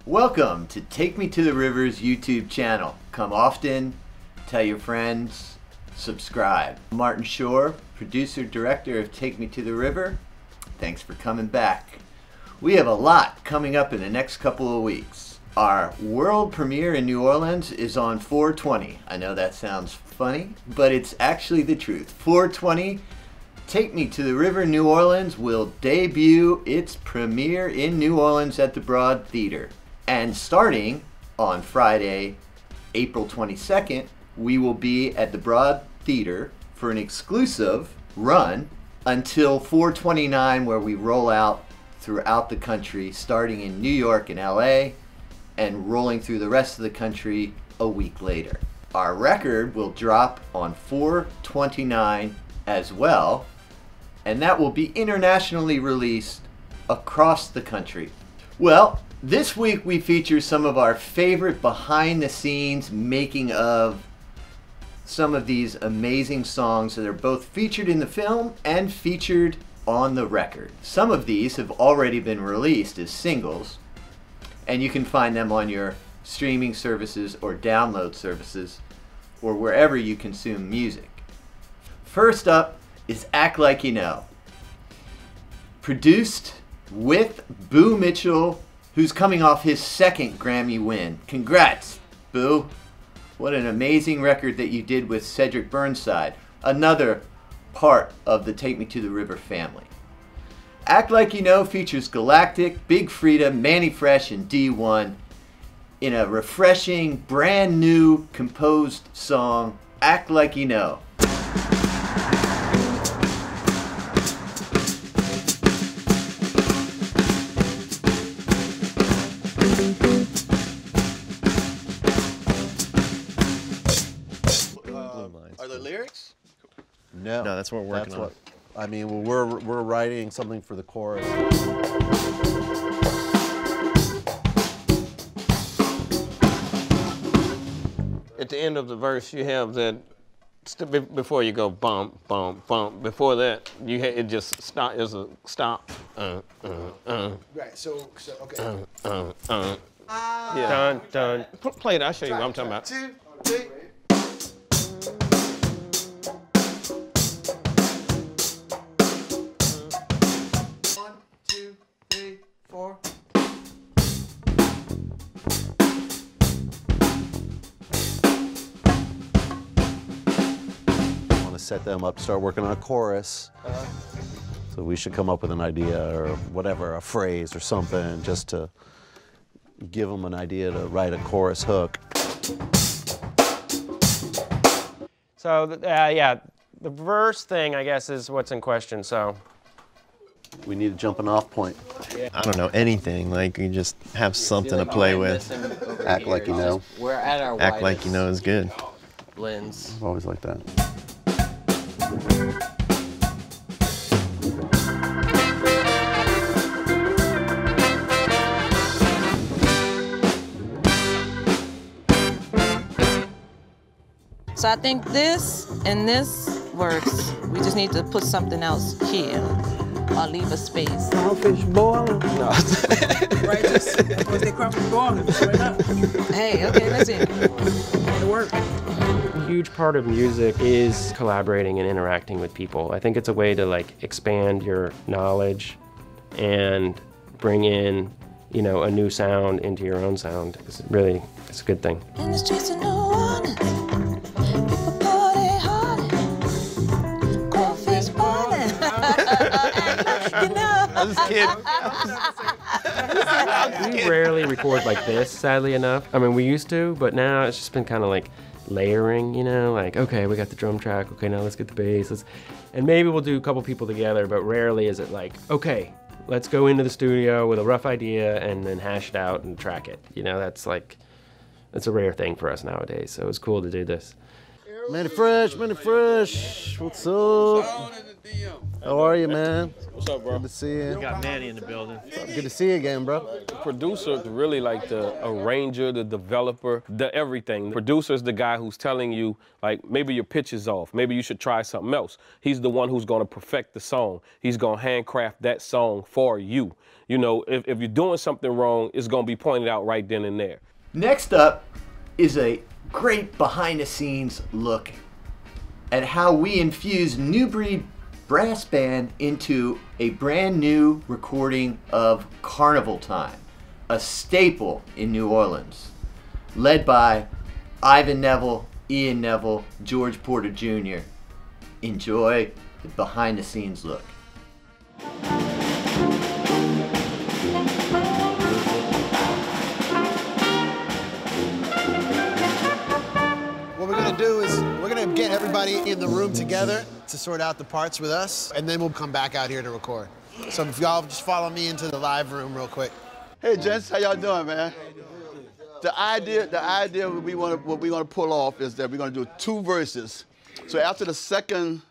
Welcome to Take Me to the River's YouTube channel. Come often, tell your friends, subscribe. Martin Shore, producer, director of Take Me to the River. Thanks for coming back. We have a lot coming up in the next couple of weeks. Our world premiere in New Orleans is on 4/20. I know that sounds funny, but it's actually the truth. 4/20, Take Me to the River New Orleans will debut its premiere in New Orleans at the Broad Theater. And starting on Friday, April 22nd, we will be at the Broad Theater for an exclusive run until 4/29, where we roll out throughout the country, starting in New York and LA and rolling through the rest of the country a week later. Our record will drop on 4/29 as well, and that will be internationally released across the country. Well, this week we feature some of our favorite behind the scenes making of some of these amazing songs that are both featured in the film and featured on the record. Some of these have already been released as singles, and you can find them on your streaming services or download services or wherever you consume music. First up is Act Like You Know, produced with Boo Mitchell, who's coming off his second Grammy win. Congrats, Boo. What an amazing record that you did with Cedric Burnside, another part of the Take Me to the River family. Act Like You Know features Galactic, Big Frida, Manny Fresh, and D1 in a refreshing, brand new composed song, Act Like You Know. Are there lyrics? No, No, that's what we're working on. I mean, we're writing something for the chorus. At the end of the verse, you have that before you go bump, bump, bump. Before that, it just stop. There's a stop. Right. So okay. Yeah. Dun dun. Play it. I'll show you what I'm talking about. 2, 3. Set them up, start working on a chorus. So we should come up with an idea or whatever, a phrase or something, just to give them an idea to write a chorus hook. So yeah, the verse thing, I guess, is what's in question. So we need a jumping off point. I don't know anything. Like, you just have something to play with. Act like you know. We're at our Act like you know is good. blends. I've always liked that. So I think this and this works. We just need to put something else here or leave a space. Crawfish boiling. No. Right, just because they crawfish boiling, straight up. Hey, okay, let's see. It'll work. a huge part of music is collaborating and interacting with people. I think it's a way to like expand your knowledge and bring in, you know, a new sound into your own sound. It's a good thing. In the streets of New Orleans, people party hard, crawfish boiling. You know. I was kidding. We rarely record like this, sadly enough. I mean, we used to, but now it's just been kind of like layering, you know, like, okay, we got the drum track, okay, now let's get the bass, and maybe we'll do a couple people together, but rarely is it like, okay, let's go into the studio with a rough idea and then hash it out and track it. You know, that's a rare thing for us nowadays, so it's cool to do this. Manny Fresh, what's up? How are you, man? What's up, bro? Good to see you. Got Manny in the building. Good to see you again, bro. Producer is really like the arranger, the developer, the everything. Producer is the guy who's telling you, like, maybe your pitch is off. Maybe you should try something else. He's the one who's gonna perfect the song. He's gonna handcraft that song for you. You know, if you're doing something wrong, it's gonna be pointed out right then and there. Next up is a great behind-the-scenes look at how we infuse New Breed Brass Band into a brand new recording of Carnival Time, a staple in New Orleans, led by Ivan Neville, Ian Neville, George Porter Jr. Enjoy the behind-the-scenes look. What we're gonna do is we're gonna get everybody in the room together to sort out the parts with us, and then we'll come back out here to record. So if y'all just follow me into the live room real quick. Hey, gents, how y'all doing, man? The idea what we want to pull off is that we're going to do 2 verses. So after the second,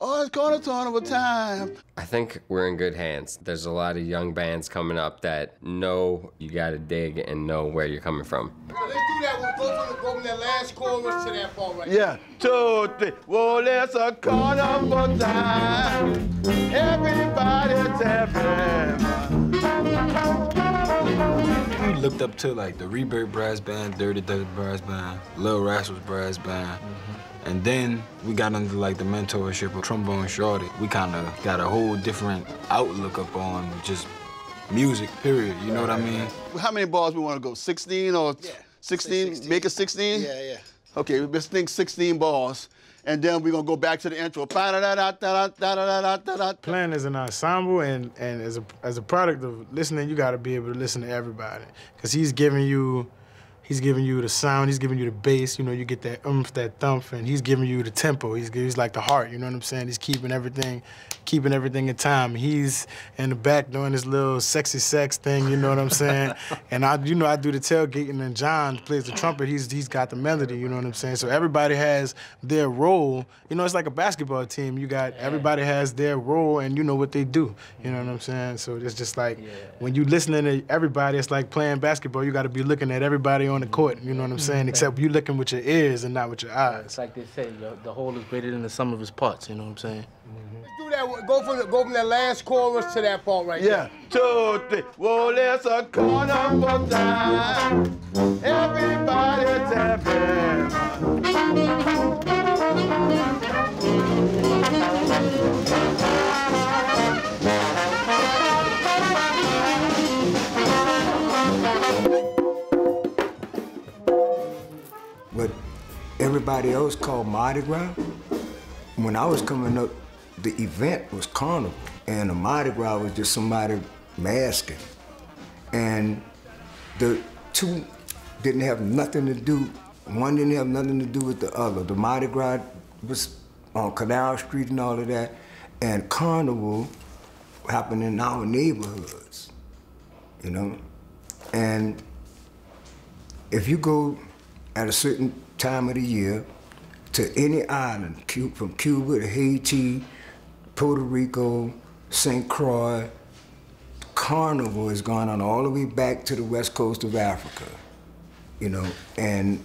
oh, it's carnival time. I think we're in good hands. There's a lot of young bands coming up that know you got to dig and know where you're coming from. Let's do that. We'll go from that last chorus to that part right Yeah, 2, 3. Well, there's a carnival time. Everybody's happy. We looked up to like the Rebirth Brass Band, Dirty Dirty Brass Band, Lil Rascals Brass Band. And then we got under like the mentorship of Trombone Shorty. We kind of got a whole different outlook upon just music, period. You know what I mean? How many bars we want to go? 16 or 16? Make it 16? Yeah. Okay, let's think 16 bars. And then we're going to go back to the intro. Playing as an ensemble and as a product of listening, you got to be able to listen to everybody. Because he's giving you the sound, he's giving you the bass, you know, you get that oomph, that thump, and he's giving you the tempo. He's like the heart, you know what I'm saying? He's keeping everything in time. He's in the back doing this little sexy sex thing, you know what I'm saying? And I do the tailgating, and John plays the trumpet. He's got the melody, you know what I'm saying? So everybody has their role. You know, it's like a basketball team. You got everybody has their role, and you know what they do. You know what I'm saying? So it's just like when you listening to everybody, it's like playing basketball. You got to be looking at everybody on the court. You know what I'm saying? Except you looking with your ears and not with your eyes. It's like they say, the whole is greater than the sum of his parts. You know what I'm saying? Let's do that. Go from that last chorus to that part right there. Yeah, 2, 3. Well, there's a carnival time. Everybody's happy. What everybody else called Mardi Gras, when I was coming up, the event was Carnival, and the Mardi Gras was just somebody masking. And the two didn't have nothing to do, one didn't have nothing to do with the other. The Mardi Gras was on Canal Street and all of that, and Carnival happened in our neighborhoods, you know? And if you go at a certain time of the year to any island, from Cuba to Haiti, Puerto Rico, St. Croix, Carnival is going on all the way back to the west coast of Africa, you know? And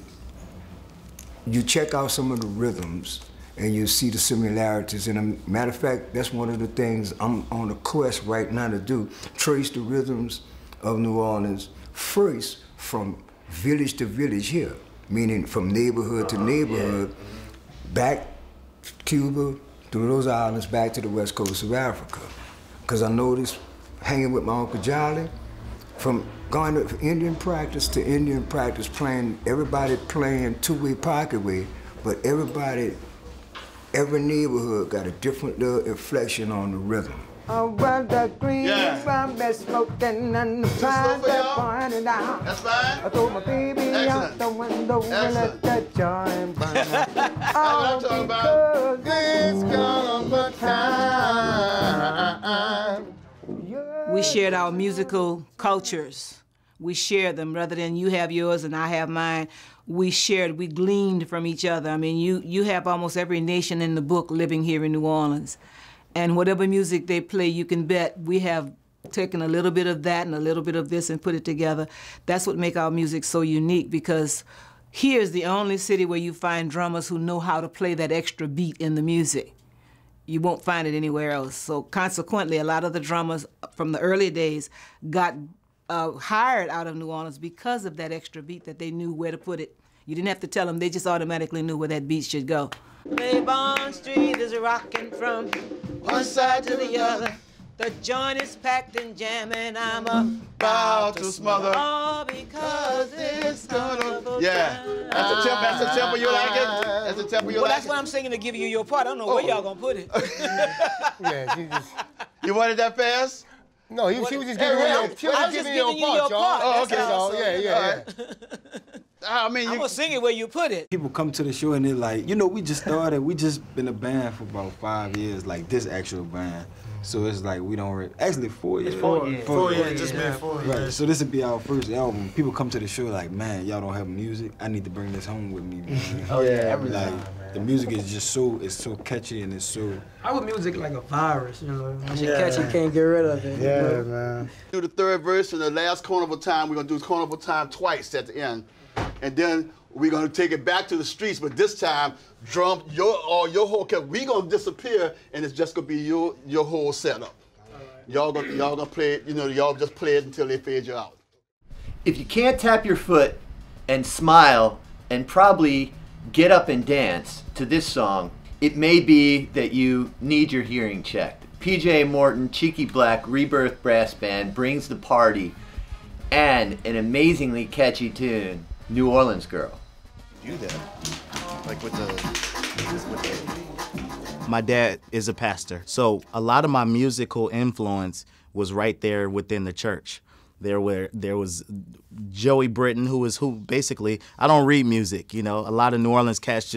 you check out some of the rhythms and you see the similarities. And a matter of fact, that's one of the things I'm on a quest right now to do, trace the rhythms of New Orleans first from village to village here, meaning from neighborhood to neighborhood, back Cuba, through those islands, back to the west coast of Africa. Because I noticed, hanging with my Uncle Jolly, from going to Indian practice to Indian practice, everybody playing two-way pocket way, but every neighborhood got a different little inflection on the rhythm. Well, the green from the smoking and the fire burning out. That's fine. I throw my baby out the window and let the joy burn out. All because it's gonna time. We shared our musical cultures. We shared them rather than you have yours and I have mine. We shared, we gleaned from each other. I mean, you have almost every nation in the book living here in New Orleans. And whatever music they play, you can bet we have taken a little bit of that and a little bit of this and put it together. That's what makes our music so unique, because here's the only city where you find drummers who know how to play that extra beat in the music. You won't find it anywhere else. So consequently, a lot of the drummers from the early days got hired out of New Orleans because of that extra beat, that they knew where to put it. You didn't have to tell them, they just automatically knew where that beat should go. Claiborne Street is rocking from one side to the other. The joint is packed and jamming, I'm about to smother. All because it's gonna Yeah, that's the tempo you like it? That's the tempo you like it? Well, that's why I'm singing to give you your part. I don't know where y'all gonna put it. Yeah, she just... You wanted that fast? No, she was just giving you your part, y'all. Oh, okay. So, yeah. I mean, I'm gonna sing it where you put it. People come to the show and they're like, you know, we just started. We just been a band for about 5 years, like this actual band. So it's like we don't actually 4 years. It's 4 years. 4 years. Just been 4 years. Right. So this would be our first album. People come to the show like, man, y'all don't have music. I need to bring this home with me, man. Oh yeah, every like, time. The music is just so catchy and it's so. Our music like a virus, you know. Once you Yeah. catch it, can't get rid of it. Yeah, you know? man. Do the third verse and the last carnival time. We're gonna do carnival time twice at the end, and then we're gonna take it back to the streets. But this time, drum your whole cat. We gonna disappear, and it's just gonna be your whole setup. Y'all gonna play it. You know, y'all just play it until they fade you out. If you can't tap your foot and smile and probably get up and dance to this song, it may be that you need your hearing checked. PJ Morton, Cheeky Black, Rebirth Brass Band brings the party and an amazingly catchy tune, New Orleans Girl. Do that, like with the. My dad is a pastor, so a lot of my musical influence was right there within the church. There was Joey Britton, who basically, I don't read music, you know. A lot of New Orleans cats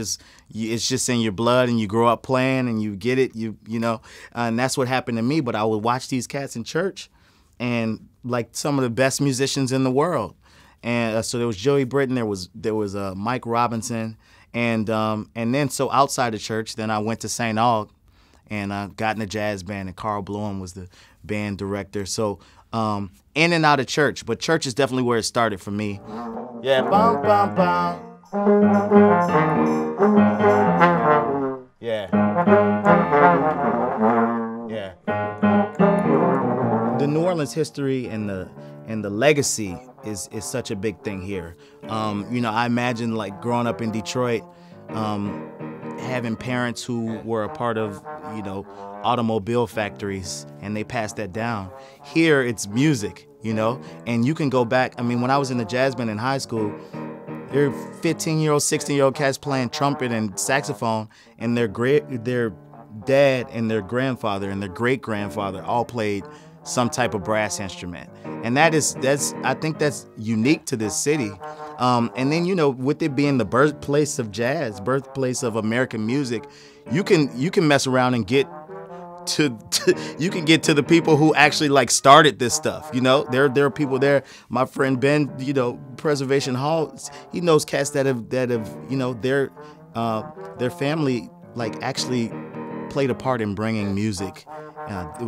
it's just in your blood, and you grow up playing and you get it, you know, and that's what happened to me. But I would watch these cats in church, and like some of the best musicians in the world. And so there was Joey Britton, there was Mike Robinson, and then so outside the church, then I went to St. Aug, and I got in a jazz band, and Carl Bloom was the band director. So in and out of church, but church is definitely where it started for me. Yeah, bum bum bum. Yeah. Yeah. The New Orleans history and the legacy is such a big thing here. You know, I imagine like growing up in Detroit, having parents who were a part of, you know, automobile factories, and they passed that down. Here it's music, you know, and you can go back. I mean, when I was in the jazz band in high school, there were 15-year-old, 16-year-old cats playing trumpet and saxophone, and their dad and their grandfather and their great-grandfather all played some type of brass instrument. And I think that's unique to this city. And then, you know, with it being the birthplace of jazz, birthplace of American music, you can mess around and get you can get to the people who actually like started this stuff. You know, there are people there. My friend Ben, you know, Preservation Hall, he knows cats that have you know, their family like actually played a part in bringing music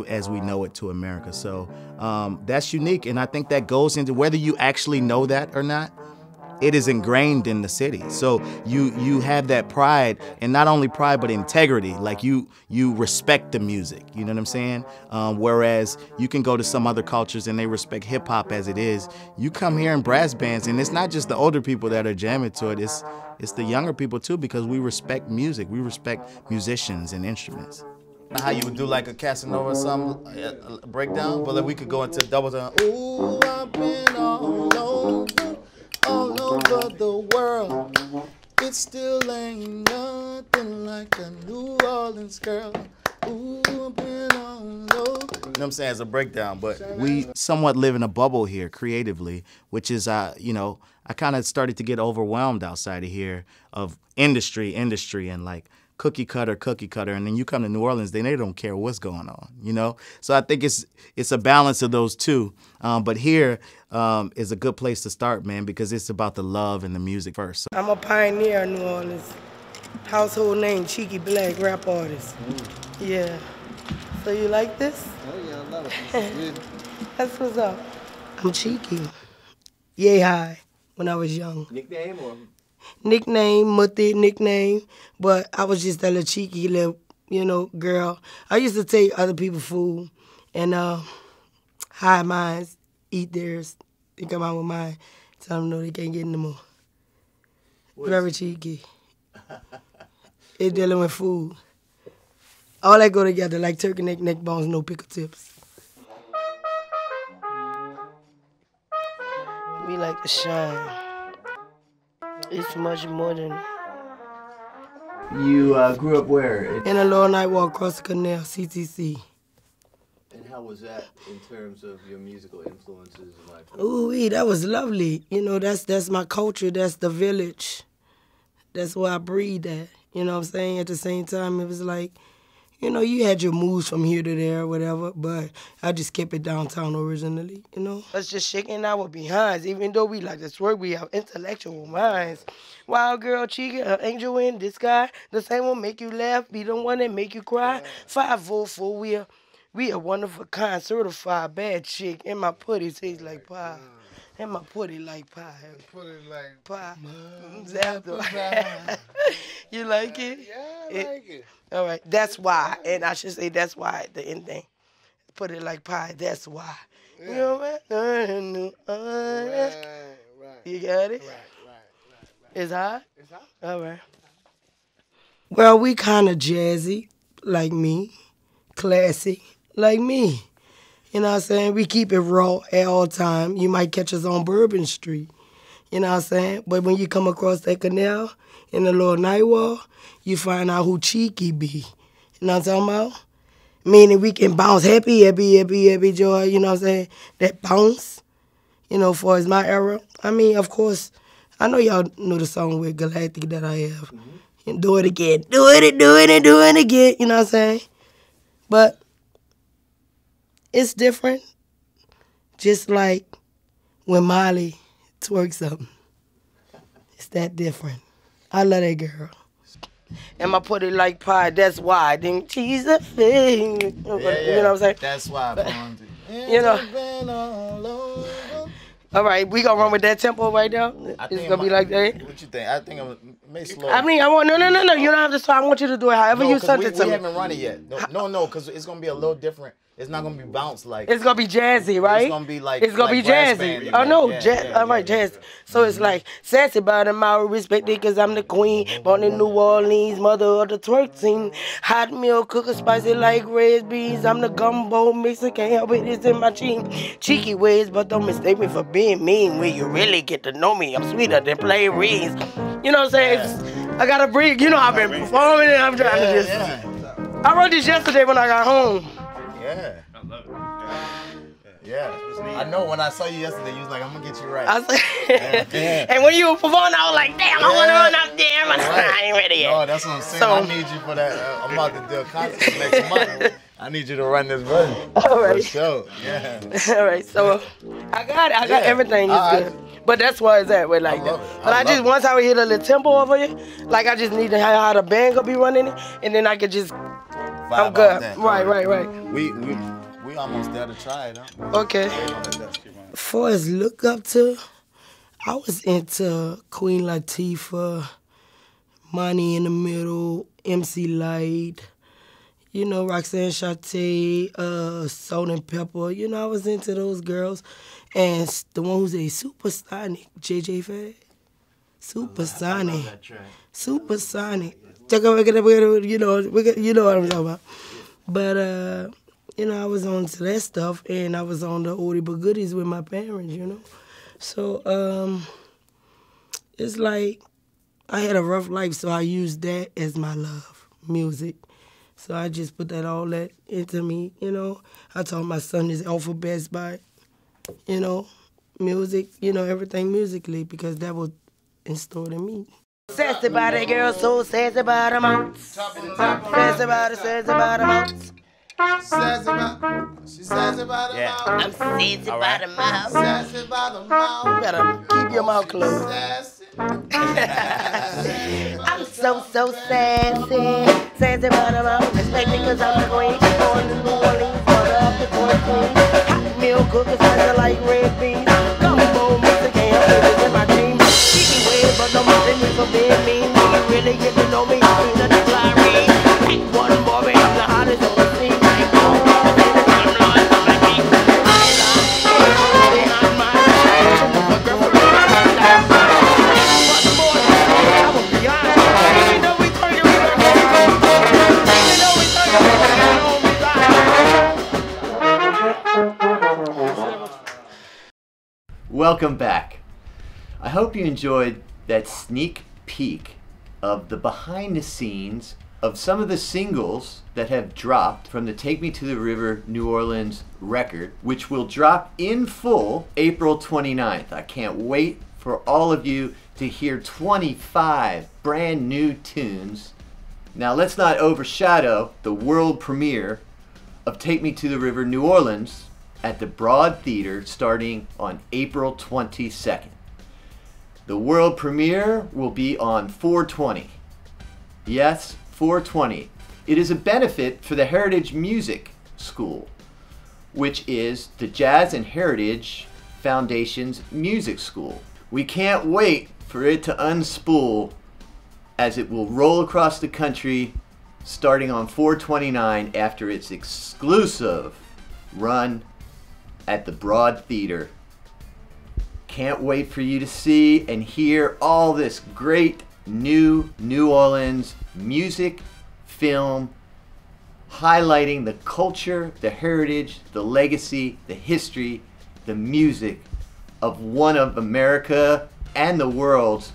as we know it to America. So that's unique, and I think that goes into whether you actually know that or not. It is ingrained in the city. So you have that pride, and not only pride, but integrity. Like you respect the music, you know what I'm saying? Whereas you can go to some other cultures and they respect hip hop as it is. You come here in brass bands, and it's not just the older people that are jamming to it, it's the younger people too, because we respect music. We respect musicians and instruments. How you would do like a Casanova or something, a breakdown, but like we could go into double time. Ooh, I've been all over the world. It still ain't nothing like a New Orleans girl. Ooh, I've been all over. You know what I'm saying, as a breakdown, but we somewhat live in a bubble here creatively, which is, you know, I kind of started to get overwhelmed outside of here of industry, and like cookie cutter, and then you come to New Orleans, they don't care what's going on, you know? So I think it's a balance of those two. But here is a good place to start, man, because it's about the love and the music first. So. I'm a pioneer in New Orleans. Household name, Cheeky Black, rap artist. Yeah. So you like this? Oh yeah, I love it. This is good. That's what's up. I'm cheeky. Yay high when I was young. Nickname or? Nickname, Mutti nickname, but I was just that little cheeky little, you know, girl. I used to take other people's food and hide mine, eat theirs, and come out with mine. Tell them no, they can't get no more. Very cheeky. It's dealing with food. All that go together, like turkey neck bones, no pickle tips. We like to shine. It's much more than... You grew up where? In a Lower Night Walk across the canal, CTC. And how was that in terms of your musical influences? Ooh, that was lovely. You know, that's my culture. That's the village. That's where I breathe at. You know what I'm saying? At the same time, it was like, you know, you had your moves from here to there or whatever, but I just kept it downtown originally, you know? Us just shaking our behinds. Even though we like to twerk, we have intellectual minds. Wild girl, cheeky, angel in disguise. The same one make you laugh, be the one that make you cry. 504, we a wonderful kind, certified bad chick. And my putty tastes like pie. And my putty like pie. Putty like pie. Pie. You like it? Yeah, I like it. All right, that's why. And I should say that's why at the end thing. Put it like pie, that's why. Yeah. You know what? Right. You got it? Right. It's hot? It's hot. All right. Well, we kind of jazzy, like me. Classy, like me. You know what I'm saying? We keep it raw at all time. You might catch us on Bourbon Street. You know what I'm saying? But when you come across that canal in the Lower Night Walk, you find out who cheeky be. You know what I'm talking about? Meaning we can bounce happy joy, you know what I'm saying? That bounce, you know, for as my era. I mean, of course, I know y'all know the song with Galactic that I have. And do it again. Do it again. You know what I'm saying? But it's different. Just like when Molly twerks something. It's that different. I love that girl. And I put it like pie, that's why. Then she's a thing. You know what I'm saying? That's why I'm You know. All right, we gonna run with that tempo right now? It's gonna be like that? What you think? I think I'm may slow. I mean, I want, no. You don't have to start. I want you to do it however you sent it to me. We haven't run it yet. No, because it's gonna be a little different. It's not gonna be bounced like. It's gonna be jazzy, right? It's gonna be like. It's gonna be jazzy. Oh no, jazz. All right, jazz. So it's like sassy bottom, I respect it 'cause I'm the queen. Born in New Orleans, mother of the twerk scene. Hot meal, cooking spicy like red beans. I'm the gumbo mixer, can't help it. It's in my gene. Cheeky ways, but don't mistake me for being mean. When you really get to know me, I'm sweeter than play reeds. You know what I'm saying? I gotta breathe. You know I've been performing and I'm trying to just. I wrote this yesterday when I got home. Yeah. I love it. Yeah. I know when I saw you yesterday, you was like, I'm gonna get you right. I said, and when you were performing, I was like, damn, I wanna run up there. I ain't ready yet. No, that's what I'm saying. I need you for that. I'm about to do a concert next month. I need you to run this version. All right. For sure. Yeah. All right. So I got it. I got everything. It's good. But that's why it's that way like that. But I just, once I hit a little tempo over here, like I just need to have how the band gonna be running it, and then I could just, I'm good. Right. We almost there to try it, huh? Okay. For as look up to, I was into Queen Latifah, Money in the Middle, MC Light, you know, Roxanne Shante, Salt and Pepper. You know, I was into those girls. And the one who's a Supersonic, JJ Fad. Supersonic. Supersonic. Check out, you know what I'm talking about. But, you know, I was on to that stuff, and I was on the oldie but goodies with my parents, you know. So, it's like I had a rough life, so I used that as my love, music. So I just put all that into me, you know. I taught my son his alphabets by, you know, music, you know, everything musically, because that was installed in me. Sassy body girl, so sassy body mouth. Sassy body mouth. She's sassy by the mouth. I'm sassy by the mouth. Sassy by the mouth. You better keep your mouth closed. I'm so sassy. Sassy by the mouth. Respect me 'cause I'm the queen. cooking special like red beans. Come on, Mr. Cam, baby, in my dreams. Keep me weird, but no more than so bad mean. When you really get to know me, I'm in the fly. One more, baby, I'm the hottest on the scene. Welcome back. I hope you enjoyed that sneak peek of the behind the scenes of some of the singles that have dropped from the Take Me to the River New Orleans record, which will drop in full April 29th. I can't wait for all of you to hear 25 brand new tunes. Now let's not overshadow the world premiere of Take Me to the River New Orleans at the Broad Theater starting on April 22nd. The world premiere will be on 4/20. Yes, 4/20. It is a benefit for the Heritage Music School, which is the Jazz and Heritage Foundation's music school. We can't wait for it to unspool as it will roll across the country starting on 4/29 after its exclusive run at the Broad Theater. Can't wait for you to see and hear all this great new New Orleans music, film, highlighting the culture, the heritage, the legacy, the history, the music of one of America and the world's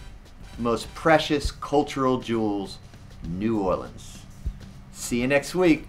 most precious cultural jewels, New Orleans. See you next week.